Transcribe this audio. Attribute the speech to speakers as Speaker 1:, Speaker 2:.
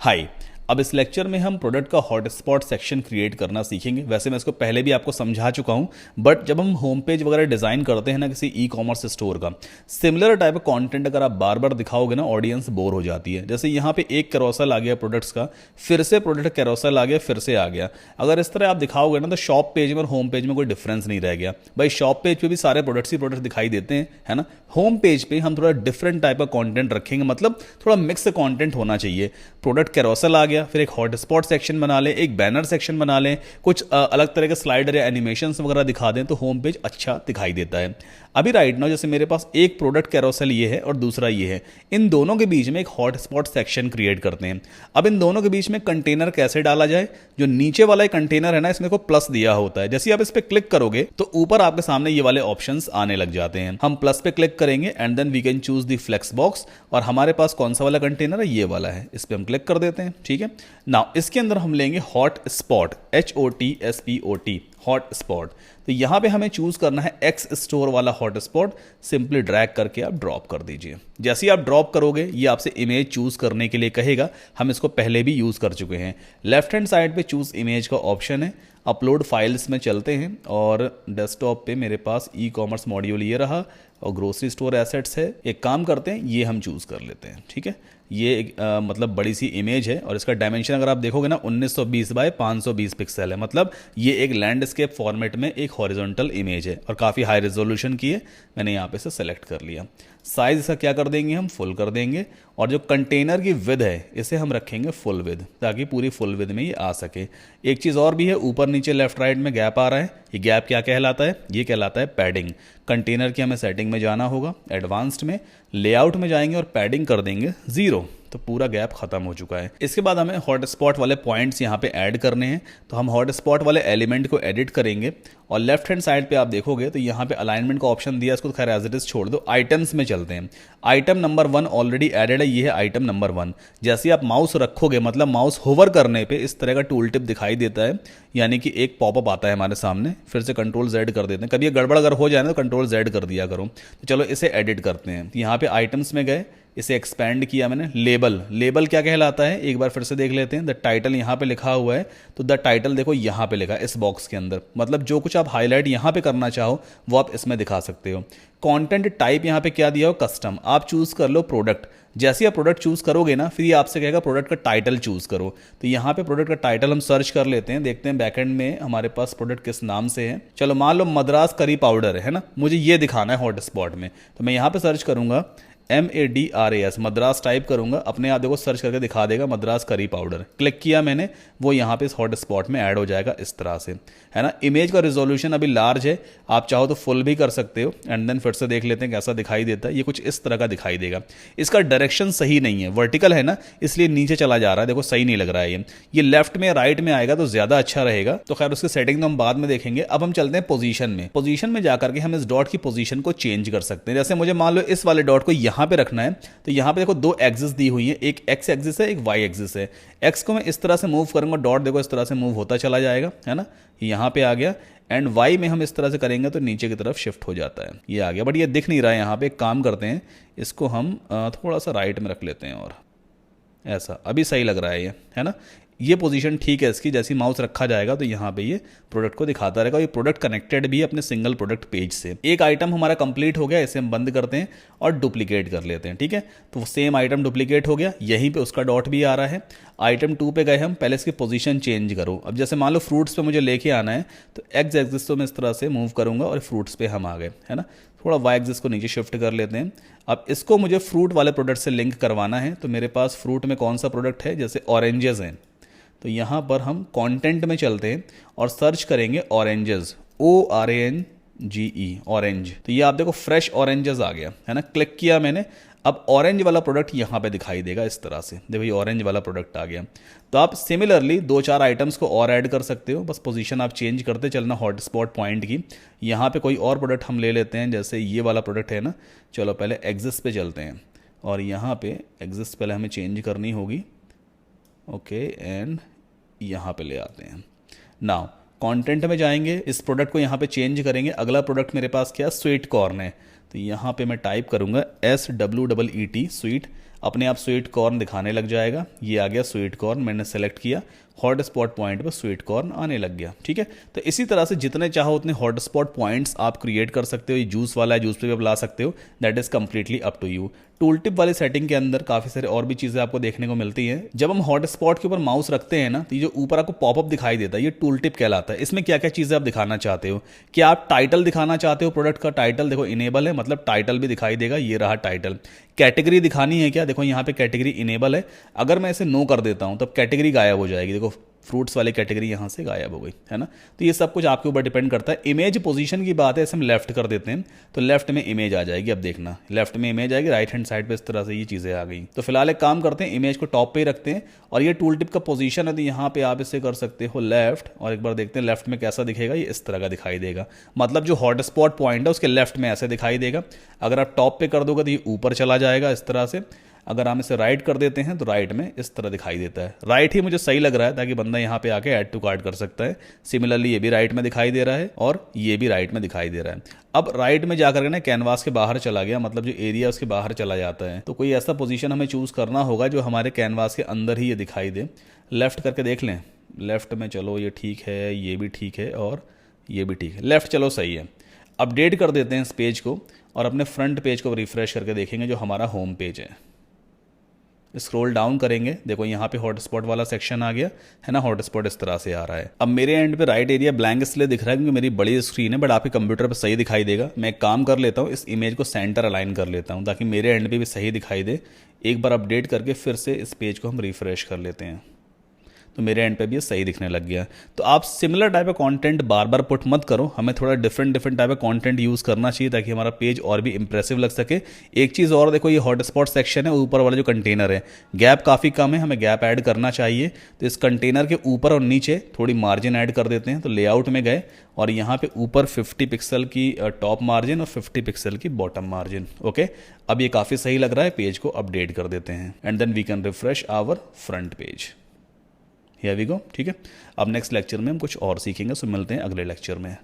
Speaker 1: हाय। अब इस लेक्चर में हम प्रोडक्ट का हॉटस्पॉट सेक्शन क्रिएट करना सीखेंगे। वैसे मैं इसको पहले भी आपको समझा चुका हूं, बट जब हम होम पेज वगैरह डिज़ाइन करते हैं ना किसी ई कॉमर्स स्टोर का, सिमिलर टाइप ऑफ कंटेंट अगर आप बार बार दिखाओगे ना, ऑडियंस बोर हो जाती है। जैसे यहाँ पे एक कैरोसेल आ गया प्रोडक्ट्स का, फिर से प्रोडक्ट कैरोसेल आ गया, फिर से आ गया। अगर इस तरह आप दिखाओगे ना तो शॉप पेज में और होम पेज में कोई डिफरेंस नहीं रह गया। भाई शॉप पेज पे भी सारे प्रोडक्ट्स ही प्रोडक्ट दिखाई देते हैं, है ना। होम पेज पे हम थोड़ा डिफरेंट टाइप का कंटेंट रखेंगे, मतलब थोड़ा मिक्स कंटेंट होना चाहिए। प्रोडक्ट कैरोसेल आ गया, फिर एक हॉटस्पॉट सेक्शन बना लें, एक बैनर सेक्शन बना लें, कुछ अलग तरह के स्लाइडर या एनिमेशंस वगैरह दिखा दें तो होम पेज अच्छा दिखाई देता है। अभी राइट नाउ जैसे मेरे पास एक प्रोडक्ट कैरोसेल ये है और दूसरा ये है, इन दोनों के बीच में एक हॉटस्पॉट सेक्शन क्रिएट करते हैं। अब इन दोनों के बीच में कंटेनर कैसे डाला जाए? जो नीचे वाला कंटेनर है ना, इसमें को प्लस दिया होता है। जैसे आप इस पर क्लिक करोगे तो ऊपर आपके सामने ये वाले ऑप्शंस आने लग जाते हैं। हम प्लस पे क्लिक करेंगे and then we can choose the flex box, और हमारे पास कौन सा वाला कंटेनर है? ये वाला है। इस पर हम क्लिक कर देते हैं, ठीक है। नाउ इसके अंदर हम लेंगे hot spot, HOTSPOT, hot spot. तो यहां पे हमें चूज करना है एक्स स्टोर वाला हॉट स्पॉट। सिंपली ड्रैग करके आप ड्रॉप कर दीजिए। जैसे ही आप ड्रॉप करोगे ये आपसे इमेज चूज करने के लिए कहेगा। हम इसको पहले भी यूज कर चुके हैं। लेफ्ट हैंड साइड पे चूज इमेज का ऑप्शन है। अपलोड फाइल्स में चलते हैं और डेस्कटॉप पे मेरे पास ई कॉमर्स मॉड्यूल ये रहा और ग्रोसरी स्टोर एसेट्स है। एक काम करते हैं, ये हम चूज कर लेते हैं, ठीक है। ये एक मतलब बड़ी सी इमेज है और इसका डायमेंशन अगर आप देखोगे ना 1920 बाय 520 पिक्सल है। मतलब ये एक लैंडस्केप फॉर्मेट में एक हॉरिजॉन्टल इमेज है और काफ़ी हाई रेजोल्यूशन की है। मैंने यहाँ पे से सेलेक्ट कर लिया। साइज इसका क्या कर देंगे? हम फुल कर देंगे। और जो कंटेनर की विद है इसे हम रखेंगे फुल विद, ताकि पूरी फुल विद में ये आ सके। एक चीज़ और भी है, ऊपर नीचे लेफ्ट राइट में गैप आ रहा है। ये गैप क्या कहलाता है? ये कहलाता है पैडिंग। कंटेनर की हमें सेटिंग में जाना होगा, एडवांस्ड में लेआउट में जाएंगे और पैडिंग कर देंगे 0। तो पूरा गैप खत्म हो चुका है। इसके बाद हमें हॉटस्पॉट वाले पॉइंट्स यहाँ पे ऐड करने हैं। तो हम हॉटस्पॉट वाले एलिमेंट को एडिट करेंगे और लेफ्ट हैंड साइड पे आप देखोगे तो यहाँ पे अलाइनमेंट का ऑप्शन दिया, इसको खैर एज इट इज छोड़ दो। आइटम्स में चलते हैं। आइटम नंबर 1 ऑलरेडी एडेड है, ये है आइटम नंबर 1। जैसे आप माउस रखोगे, मतलब माउस होवर करने पे इस तरह का टूल टिप दिखाई देता है, यानी कि एक पॉपअप आता है हमारे सामने। फिर से कंट्रोल Z कर देते हैं। कभी ये गड़बड़ अगर हो जाए ना तो कंट्रोल Z कर दिया करो। तो चलो इसे एडिट करते हैं। यहाँ पे आइटम्स में गए, इसे एक्सपैंड किया मैंने। लेबल, लेबल क्या कहलाता है एक बार फिर से देख लेते हैं। द टाइटल यहाँ पे लिखा हुआ है, तो द टाइटल देखो यहाँ पे लिखा है इस बॉक्स के अंदर। मतलब जो कुछ आप हाईलाइट यहाँ पे करना चाहो वो आप इसमें दिखा सकते हो। कंटेंट टाइप यहाँ पे क्या दिया हो? कस्टम। आप चूज कर लो प्रोडक्ट। जैसे आप प्रोडक्ट चूज करोगे ना, फिर ये आपसे कहेगा प्रोडक्ट का टाइटल चूज करो। तो यहाँ पे प्रोडक्ट का टाइटल हम सर्च कर लेते हैं, देखते हैं बैकएंड में हमारे पास प्रोडक्ट किस नाम से है। चलो मान लो मद्रास करी पाउडर है ना, मुझे ये दिखाना है हॉटस्पॉट में। तो मैं यहाँ पे सर्च करूंगा MADRAS, मद्रास टाइप करूंगा, अपने आप देखो सर्च करके दिखा देगा मद्रास करी पाउडर। क्लिक किया मैंने, वो यहाँ पे इस हॉट स्पॉट में ऐड हो जाएगा इस तरह से, है ना। इमेज का रिजोल्यूशन अभी लार्ज है, आप चाहो तो फुल भी कर सकते हो। एंड देन फिर से देख लेते हैं कैसा दिखाई देता है। ये कुछ इस तरह का दिखाई देगा। इसका डायरेक्शन सही नहीं है, वर्टिकल है ना, इसलिए नीचे चला जा रहा है। देखो सही नहीं लग रहा है ये लेफ्ट में राइट में आएगा तो ज्यादा अच्छा रहेगा। तो खैर उसकी सेटिंग तो हम बाद में देखेंगे। अब हम चलते हैं पोजीशन में। पोजीशन में जाकर के हम इस डॉट की पोजीशन को चेंज कर सकते हैं। जैसे मुझे मान लो इस वाले डॉट को यहाँ पे रखना है, तो यहाँ पे देखो 2 एक्सिस दी हुई है, एक एक्स एक्सिस है, एक वाई एक्सिस है। एक्स को मैं इस तरह से मूव करूंगा, डॉट देखो इस तरह से मूव होता चला जाएगा, है ना। यहाँ पे आ गया। एंड वाई में हम इस तरह से करेंगे तो नीचे की तरफ शिफ्ट हो जाता है। ये आ गया, बट ये दिख नहीं रहा है यहाँ पे। एक काम करते हैं, इसको हम थोड़ा सा राइट में रख लेते हैं और ऐसा अभी सही लग रहा है ये, है ना। ये पोजीशन ठीक है इसकी। जैसे माउस रखा जाएगा तो यहाँ पे ये प्रोडक्ट को दिखाता रहेगा। ये प्रोडक्ट कनेक्टेड भी है अपने सिंगल प्रोडक्ट पेज से। एक आइटम हमारा कंप्लीट हो गया, इसे हम बंद करते हैं और डुप्लीकेट कर लेते हैं, ठीक है। तो सेम आइटम डुप्लीकेट हो गया, यहीं पे उसका डॉट भी आ रहा है। आइटम 2 पे गए हम, पहले इसकी पोजीशन चेंज करो। अब जैसे मान लो फ्रूट्स पे मुझे लेके आना है, तो एक्स एक्सिस तो मैं इस तरह से मूव करूंगा और फ्रूट्स पे हम आ गए, है ना। थोड़ा वाई एक्सिस को नीचे शिफ्ट कर लेते हैं। अब इसको मुझे फ्रूट वाले प्रोडक्ट से लिंक करवाना है। तो मेरे पास फ्रूट में कौन सा प्रोडक्ट है? जैसे ऑरेंजेस हैं, तो यहाँ पर हम कंटेंट में चलते हैं और सर्च करेंगे ऑरेंजेस, ORANGE, ऑरेंज। तो ये आप देखो फ्रेश ऑरेंजेस आ गया, है ना। क्लिक किया मैंने, अब ऑरेंज वाला प्रोडक्ट यहाँ पे दिखाई देगा इस तरह से। देखो ये ऑरेंज वाला प्रोडक्ट आ गया। तो आप सिमिलरली 2-4 आइटम्स को और ऐड कर सकते हो, बस पोजीशन आप चेंज करते चलना हॉटस्पॉट पॉइंट की। यहाँ पे कोई और प्रोडक्ट हम ले लेते हैं, जैसे ये वाला प्रोडक्ट है ना। चलो पहले एक्सिस पे चलते हैं और यहाँ पे एक्सिस पहले हमें चेंज करनी होगी। ओके, एंड यहाँ पे ले आते हैं। नाउ कंटेंट में जाएंगे, इस प्रोडक्ट को यहाँ पे चेंज करेंगे। अगला प्रोडक्ट मेरे पास क्या? स्वीट कॉर्न है। तो यहाँ पे मैं टाइप करूँगा SWEET, स्वीट। अपने आप स्वीट कॉर्न दिखाने लग जाएगा। ये आ गया स्वीट कॉर्न, मैंने सेलेक्ट किया, हॉट स्पॉट पॉइंट पर स्वीट कॉर्न आने लग गया। ठीक है, तो इसी तरह से जितने चाहो उतने हॉट स्पॉट पॉइंट्स आप क्रिएट कर सकते हो। ये जूस वाला है, जूस पे भी आप ला सकते हो, that is completely up to you. Tool tip वाली सेटिंग के अंदर काफी सारे और भी चीजें आपको देखने को मिलती हैं। जब हम हॉट स्पॉट के ऊपर माउस रखते हैं ना, तो ये जो ऊपर आपको पॉपअप दिखाई देता है, ये टूल टिप कहलाता है। इसमें क्या क्या चीजें आप दिखाना चाहते हो, क्या आप टाइटल दिखाना चाहते हो, प्रोडक्ट का टाइटल देखो इनेबल है, मतलब टाइटल भी दिखाई देगा, ये रहा टाइटल। कैटेगरी दिखानी है क्या, देखो यहाँ पे कैटेगरी इनेबल है। अगर मैं इसे नो कर देता हूँ तब कैटेगरी गायब हो जाएगी, देखो फ्रूट्स वाली कैटेगरी यहाँ से गायब हो गई, है ना। तो ये सब कुछ आपके ऊपर डिपेंड करता है। इमेज पोजीशन की बात है, इसे हम लेफ्ट कर देते हैं तो लेफ्ट में इमेज आ जाएगी। अब देखना, लेफ्ट में इमेज आएगी, राइट हैंड साइड पे इस तरह से ये चीज़ें आ गई। तो फिलहाल एक काम करते हैं, इमेज को टॉप पे ही रखते हैं और ये टूल टिप का पोजीशन है, तो यहाँ पे आप इसे कर सकते हो लेफ्ट, और एक बार देखते हैं लेफ्ट में कैसा दिखेगा। ये इस तरह का दिखाई देगा, मतलब जो हॉट स्पॉट पॉइंट है उसके लेफ्ट में ऐसे दिखाई देगा। अगर आप टॉप पे कर दोगे तो ये ऊपर चला जाएगा इस तरह से। अगर हम इसे राइट कर देते हैं तो राइट में इस तरह दिखाई देता है। राइट ही मुझे सही लग रहा है, ताकि बंदा यहाँ पे आके ऐड टू कार्ट कर सकता है। सिमिलरली ये भी राइट में दिखाई दे रहा है और ये भी राइट में दिखाई दे रहा है। अब राइट में जाकर के ना कैनवास के बाहर चला गया, मतलब जो एरिया उसके बाहर चला जाता है। तो कोई ऐसा पोजीशन हमें चूज करना होगा जो हमारे कैनवास के अंदर ही ये दिखाई दे। लेफ्ट करके देख लें, लेफ्ट में चलो ये ठीक है, ये भी ठीक है और ये भी ठीक है, लेफ्ट चलो सही है। अपडेट कर देते हैं इस पेज को और अपने फ्रंट पेज को रिफ्रेश करके देखेंगे जो हमारा होम पेज है। स्क्रॉल डाउन करेंगे, देखो यहाँ पे हॉटस्पॉट वाला सेक्शन आ गया है ना, हॉटस्पॉट इस तरह से आ रहा है। अब मेरे एंड पे राइट एरिया ब्लैंक इसलिए दिख रहा है क्योंकि मेरी बड़ी स्क्रीन है, बट आपके कंप्यूटर पे सही दिखाई देगा। मैं एक काम कर लेता हूँ, इस इमेज को सेंटर अलाइन कर लेता हूँ ताकि मेरे एंड पे भी सही दिखाई दे। एक बार अपडेट करके फिर से इस पेज को हम रिफ्रेश कर लेते हैं, तो मेरे एंड पे भी ये सही दिखने लग गया। तो आप similar type of content bar bar put मत करो, हमें थोड़ा different type of content use करना चाहिए ताकि हमारा पेज और भी इंप्रेसिव लग सके। एक चीज़ और देखो, ये हॉटस्पॉट सेक्शन है, ऊपर वाला जो कंटेनर है गैप काफ़ी कम है, हमें गैप ऐड करना चाहिए। तो इस कंटेनर के ऊपर और नीचे थोड़ी मार्जिन ऐड कर देते हैं। तो लेआउट में गए और यहाँ पे ऊपर 50 पिक्सल की टॉप मार्जिन और 50 पिक्सल की बॉटम मार्जिन। ओके, अब ये काफ़ी सही लग रहा है, पेज को अपडेट कर देते हैं and then we can refresh our front page. Here we go. ठीक है, अब नेक्स्ट लेक्चर में हम कुछ और सीखेंगे, सो मिलते हैं अगले लेक्चर में।